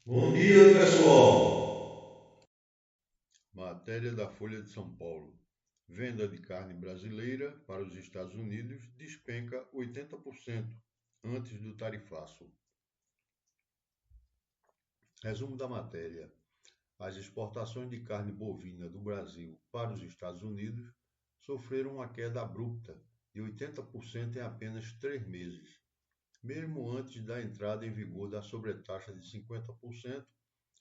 Bom dia, pessoal. Matéria da Folha de São Paulo. Venda de carne brasileira para os Estados Unidos despenca 80% antes do tarifaço. Resumo da matéria. As exportações de carne bovina do Brasil para os Estados Unidos sofreram uma queda abrupta de 80% em apenas 3 meses, mesmo antes da entrada em vigor da sobretaxa de 50%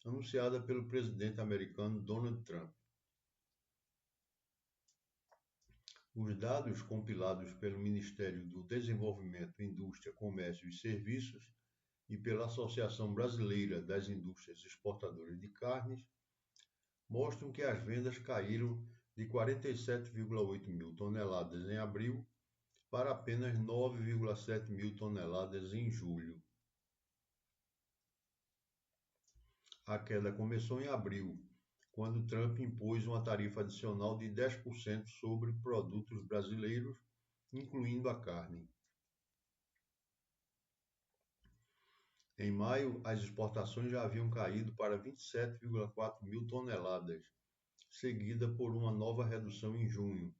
anunciada pelo presidente americano Donald Trump. Os dados compilados pelo Ministério do Desenvolvimento, Indústria, Comércio e Serviços e pela Associação Brasileira das Indústrias Exportadoras de Carnes mostram que as vendas caíram de 47,8 mil toneladas em abril para apenas 9,7 mil toneladas em julho. A queda começou em abril, quando Trump impôs uma tarifa adicional de 10% sobre produtos brasileiros, incluindo a carne. Em maio, as exportações já haviam caído para 27,4 mil toneladas, seguida por uma nova redução em junho,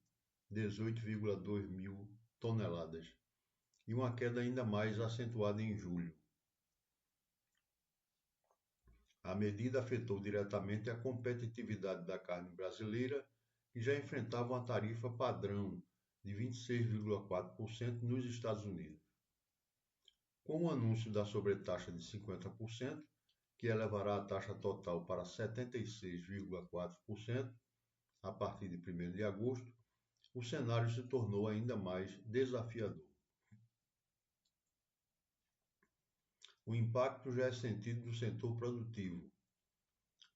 18,2 mil toneladas, e uma queda ainda mais acentuada em julho. A medida afetou diretamente a competitividade da carne brasileira, que já enfrentava uma tarifa padrão de 26,4% nos Estados Unidos. Com o anúncio da sobretaxa de 50%, que elevará a taxa total para 76,4% a partir de 1º de agosto, o cenário se tornou ainda mais desafiador. O impacto já é sentido no setor produtivo.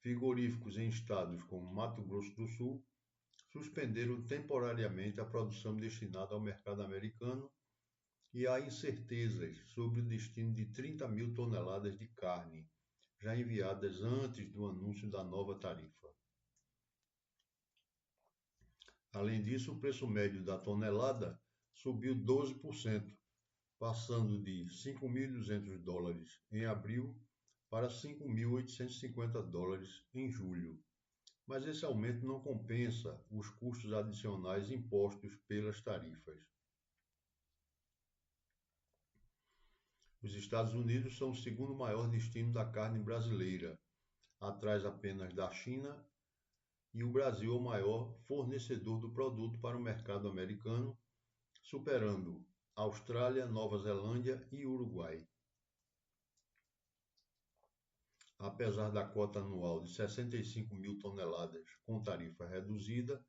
Frigoríficos em estados como Mato Grosso do Sul suspenderam temporariamente a produção destinada ao mercado americano e há incertezas sobre o destino de 30 mil toneladas de carne, já enviadas antes do anúncio da nova tarifa. Além disso, o preço médio da tonelada subiu 12%, passando de 5.200 dólares em abril para 5.850 dólares em julho. Mas esse aumento não compensa os custos adicionais impostos pelas tarifas. Os Estados Unidos são o segundo maior destino da carne brasileira, atrás apenas da China, e o Brasil é o maior fornecedor do produto para o mercado americano, superando Austrália, Nova Zelândia e Uruguai. Apesar da cota anual de 65 mil toneladas com tarifa reduzida,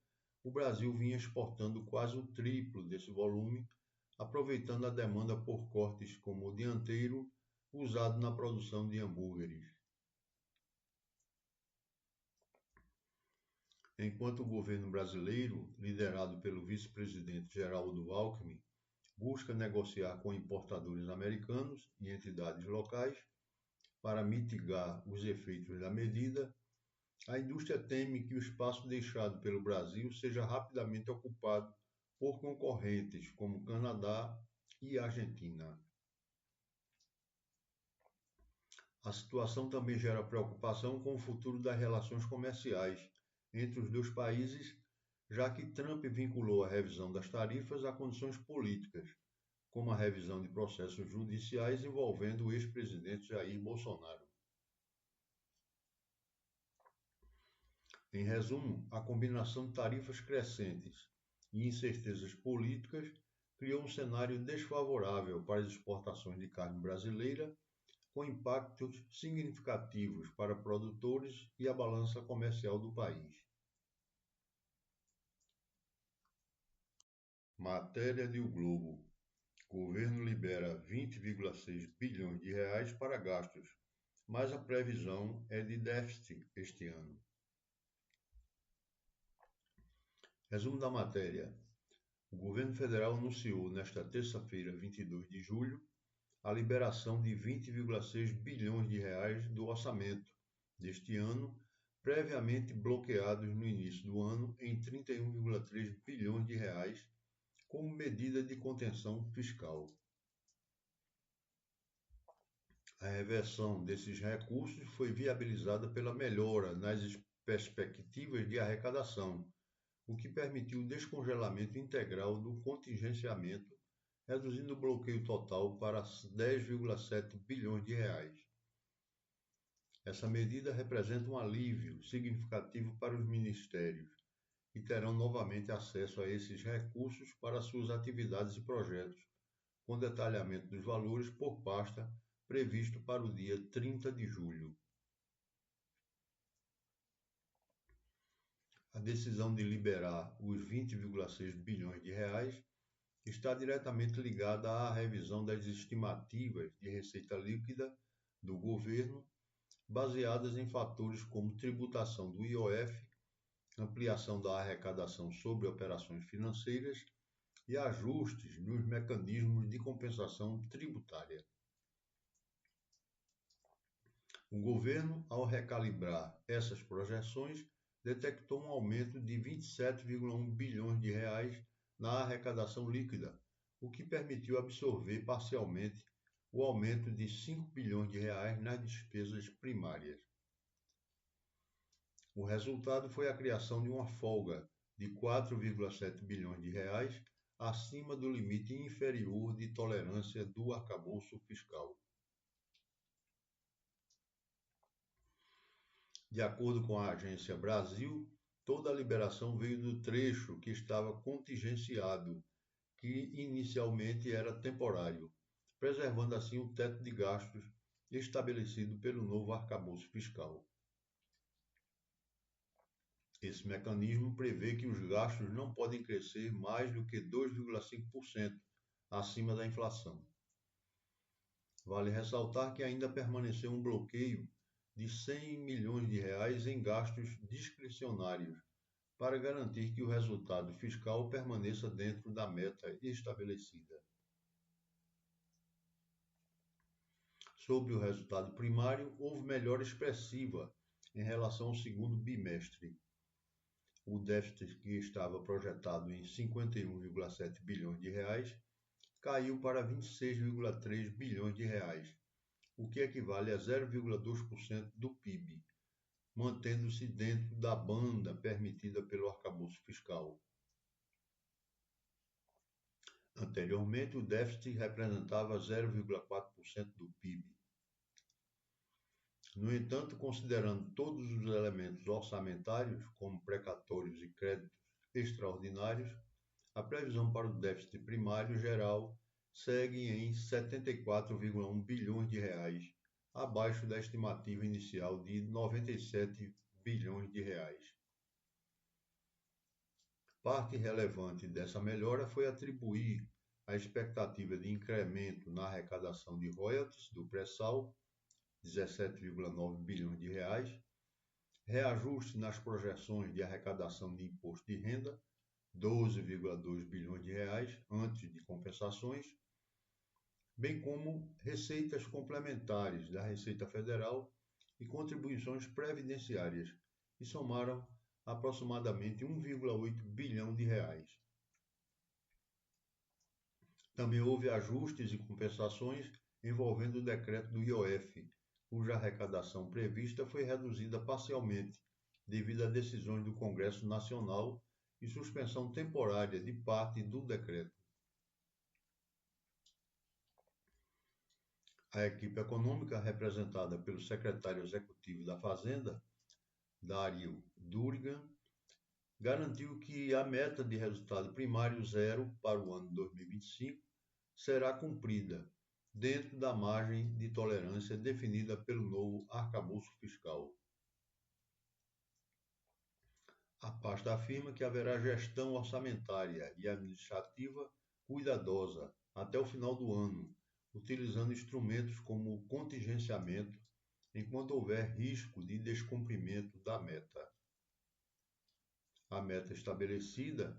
o Brasil vinha exportando quase o triplo desse volume, aproveitando a demanda por cortes como o dianteiro usado na produção de hambúrgueres. Enquanto o governo brasileiro, liderado pelo vice-presidente Geraldo Alckmin, busca negociar com importadores americanos e entidades locais para mitigar os efeitos da medida, a indústria teme que o espaço deixado pelo Brasil seja rapidamente ocupado por concorrentes como Canadá e Argentina. A situação também gera preocupação com o futuro das relações comerciais entre os dois países, já que Trump vinculou a revisão das tarifas a condições políticas, como a revisão de processos judiciais envolvendo o ex-presidente Jair Bolsonaro. Em resumo, a combinação de tarifas crescentes e incertezas políticas criou um cenário desfavorável para as exportações de carne brasileira, com impactos significativos para produtores e a balança comercial do país. Matéria de O Globo. Governo libera 20,6 bilhões de reais para gastos, mas a previsão é de déficit este ano. Resumo da matéria. O governo federal anunciou nesta terça-feira, 22 de julho, a liberação de 20,6 bilhões de reais do orçamento deste ano, previamente bloqueados no início do ano em 31,3 bilhões de reais, como medida de contenção fiscal. A reversão desses recursos foi viabilizada pela melhora nas perspectivas de arrecadação, o que permitiu o descongelamento integral do contingenciamento, reduzindo o bloqueio total para 10,7 bilhões de reais. Essa medida representa um alívio significativo para os ministérios, que terão novamente acesso a esses recursos para suas atividades e projetos, com detalhamento dos valores por pasta previsto para o dia 30 de julho. A decisão de liberar os 20,6 bilhões de reais está diretamente ligada à revisão das estimativas de receita líquida do governo, baseadas em fatores como tributação do IOF, ampliação da arrecadação sobre operações financeiras e ajustes nos mecanismos de compensação tributária. O governo, ao recalibrar essas projeções, detectou um aumento de 27,1 bilhões de reais na arrecadação líquida, o que permitiu absorver parcialmente o aumento de 5 bilhões de reais nas despesas primárias. O resultado foi a criação de uma folga de 4,7 bilhões de reais acima do limite inferior de tolerância do arcabouço fiscal. De acordo com a Agência Brasil, toda a liberação veio do trecho que estava contingenciado, que inicialmente era temporário, preservando assim o teto de gastos estabelecido pelo novo arcabouço fiscal. Esse mecanismo prevê que os gastos não podem crescer mais do que 2,5% acima da inflação. Vale ressaltar que ainda permaneceu um bloqueio de 100 milhões de reais em gastos discricionários, para garantir que o resultado fiscal permaneça dentro da meta estabelecida. Sobre o resultado primário, houve melhora expressiva em relação ao segundo bimestre. O déficit, que estava projetado em 51,7 bilhões de reais, caiu para 26,3 bilhões de reais, o que equivale a 0,2% do PIB, mantendo-se dentro da banda permitida pelo arcabouço fiscal. Anteriormente, o déficit representava 0,4% do PIB. No entanto, considerando todos os elementos orçamentários, como precatórios e créditos extraordinários, a previsão para o déficit primário geral segue em 74,1 bilhões de reais, abaixo da estimativa inicial de 97 bilhões de reais. Parte relevante dessa melhora foi atribuir a expectativa de incremento na arrecadação de royalties do pré-sal, 17,9 bilhões de reais, reajuste nas projeções de arrecadação de imposto de renda, 12,2 bilhões de reais antes de compensações, bem como receitas complementares da Receita Federal e contribuições previdenciárias, que somaram aproximadamente 1,8 bilhão de reais. Também houve ajustes e compensações envolvendo o decreto do IOF, cuja arrecadação prevista foi reduzida parcialmente devido a decisões do Congresso Nacional e suspensão temporária de parte do decreto. A equipe econômica, representada pelo secretário executivo da Fazenda, Dário Durigan, garantiu que a meta de resultado primário zero para o ano 2025 será cumprida, dentro da margem de tolerância definida pelo novo arcabouço fiscal. A pasta afirma que haverá gestão orçamentária e administrativa cuidadosa até o final do ano, utilizando instrumentos como o contingenciamento, enquanto houver risco de descumprimento da meta. A meta estabelecida,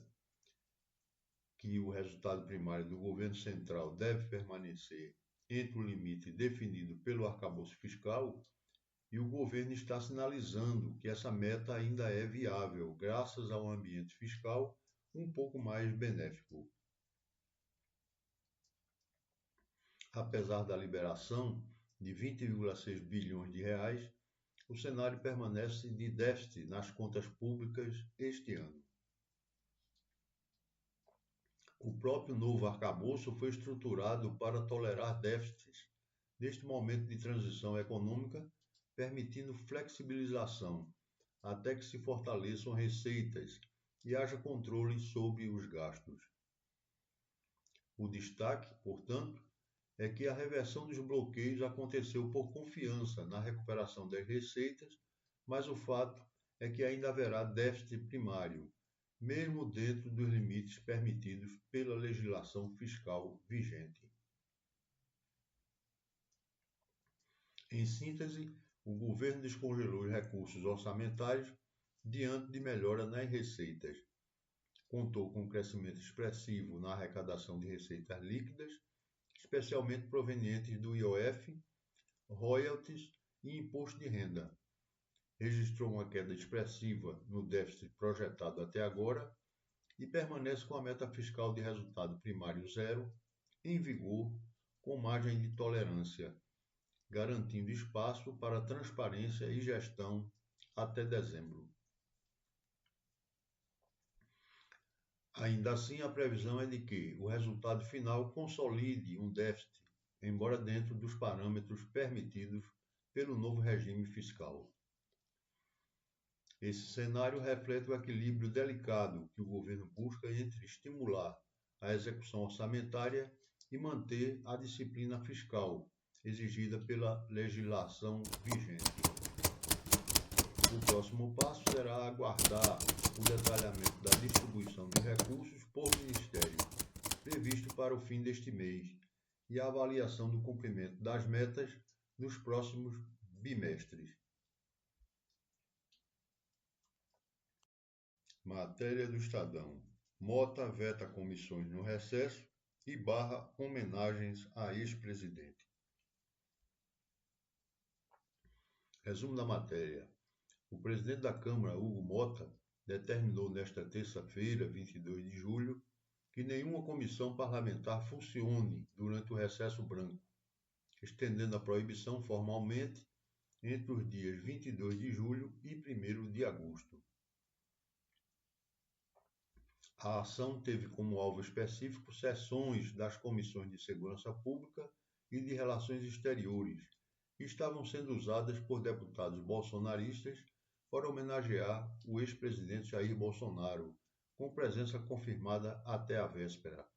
que o resultado primário do governo central deve permanecer entre o limite definido pelo arcabouço fiscal, e o governo está sinalizando que essa meta ainda é viável, graças a um ambiente fiscal um pouco mais benéfico. Apesar da liberação de 20,6 bilhões de reais, o cenário permanece de déficit nas contas públicas este ano. O próprio novo arcabouço foi estruturado para tolerar déficits neste momento de transição econômica, permitindo flexibilização até que se fortaleçam receitas e haja controle sobre os gastos. O destaque, portanto, é que a reversão dos bloqueios aconteceu por confiança na recuperação das receitas, mas o fato é que ainda haverá déficit primário, mesmo dentro dos limites permitidos pela legislação fiscal vigente. Em síntese, o governo descongelou os recursos orçamentários diante de melhora nas receitas. Contou com um crescimento expressivo na arrecadação de receitas líquidas, especialmente provenientes do IOF, royalties e imposto de renda. Registrou uma queda expressiva no déficit projetado até agora e permanece com a meta fiscal de resultado primário zero em vigor, com margem de tolerância, garantindo espaço para transparência e gestão até dezembro. Ainda assim, a previsão é de que o resultado final consolide um déficit, embora dentro dos parâmetros permitidos pelo novo regime fiscal. Esse cenário reflete o equilíbrio delicado que o governo busca entre estimular a execução orçamentária e manter a disciplina fiscal exigida pela legislação vigente. O próximo passo será aguardar o detalhamento da distribuição de recursos por ministério, previsto para o fim deste mês, e a avaliação do cumprimento das metas nos próximos bimestres. Matéria do Estadão. Mota veta comissões no recesso e barra homenagens a ex-presidente. Resumo da matéria. O presidente da Câmara, Hugo Mota, determinou nesta terça-feira, 22 de julho, que nenhuma comissão parlamentar funcione durante o recesso branco, estendendo a proibição formalmente entre os dias 22 de julho e 1º de agosto. A ação teve como alvo específico sessões das comissões de Segurança Pública e de Relações Exteriores, que estavam sendo usadas por deputados bolsonaristas para homenagear o ex-presidente Jair Bolsonaro, com presença confirmada até a véspera.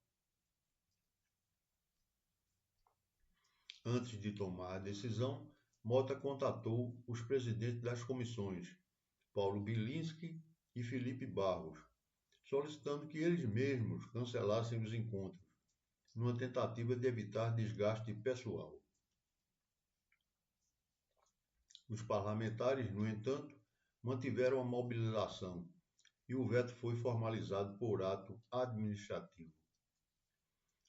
Antes de tomar a decisão, Mota contatou os presidentes das comissões, Paulo Bilinski e Felipe Barros, solicitando que eles mesmos cancelassem os encontros, numa tentativa de evitar desgaste pessoal. Os parlamentares, no entanto, mantiveram a mobilização e o veto foi formalizado por ato administrativo.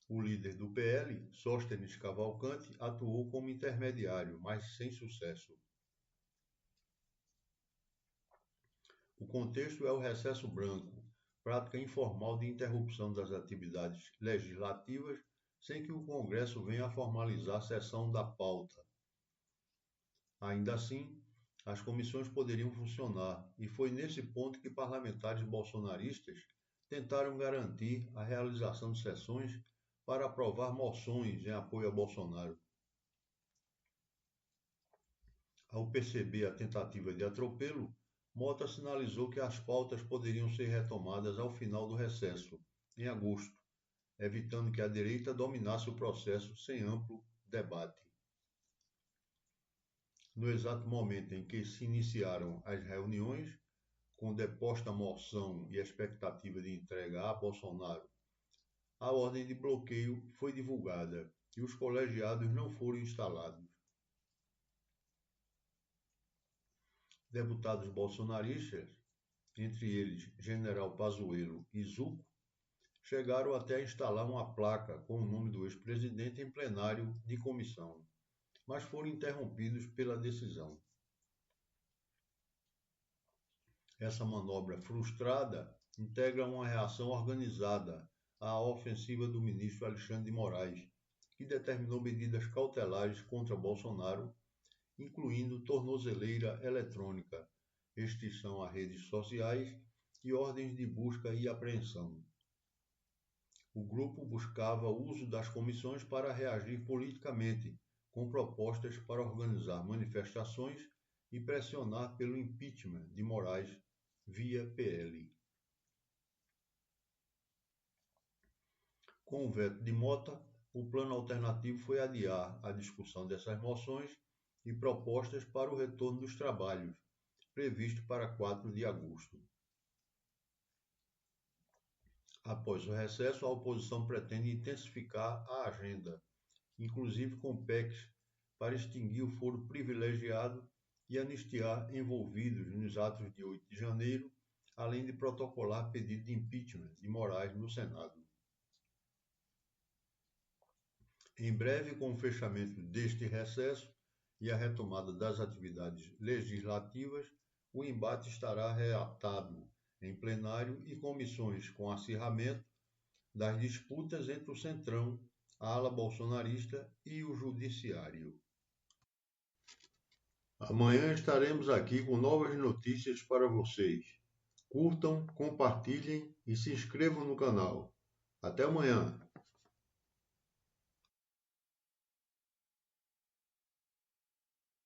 O líder do PL, Sóstenes Cavalcante, atuou como intermediário, mas sem sucesso. O contexto é o recesso branco, prática informal de interrupção das atividades legislativas sem que o Congresso venha a formalizar a sessão da pauta. Ainda assim, as comissões poderiam funcionar, e foi nesse ponto que parlamentares bolsonaristas tentaram garantir a realização de sessões para aprovar moções em apoio a Bolsonaro. Ao perceber a tentativa de atropelo, Mota sinalizou que as pautas poderiam ser retomadas ao final do recesso, em agosto, evitando que a direita dominasse o processo sem amplo debate. No exato momento em que se iniciaram as reuniões, com deposta moção e expectativa de entrega a Bolsonaro, a ordem de bloqueio foi divulgada e os colegiados não foram instalados. Deputados bolsonaristas, entre eles General Pazuello e Zucco, chegaram até a instalar uma placa com o nome do ex-presidente em plenário de comissão, mas foram interrompidos pela decisão. Essa manobra frustrada integra uma reação organizada à ofensiva do ministro Alexandre de Moraes, que determinou medidas cautelares contra Bolsonaro, incluindo tornozeleira eletrônica, restrição a redes sociais e ordens de busca e apreensão. O grupo buscava o uso das comissões para reagir politicamente, com propostas para organizar manifestações e pressionar pelo impeachment de Moraes via PL. Com o veto de Mota, o plano alternativo foi adiar a discussão dessas moções e propostas para o retorno dos trabalhos, previsto para 4 de agosto. Após o recesso, a oposição pretende intensificar a agenda, inclusive com PECs, para extinguir o foro privilegiado e anistiar envolvidos nos atos de 8 de janeiro, além de protocolar pedido de impeachment de Moraes no Senado. Em breve, com o fechamento deste recesso e a retomada das atividades legislativas, o embate estará reatado em plenário e comissões com acirramento das disputas entre o Centrão, a ala bolsonarista e o Judiciário. Amanhã estaremos aqui com novas notícias para vocês. Curtam, compartilhem e se inscrevam no canal. Até amanhã!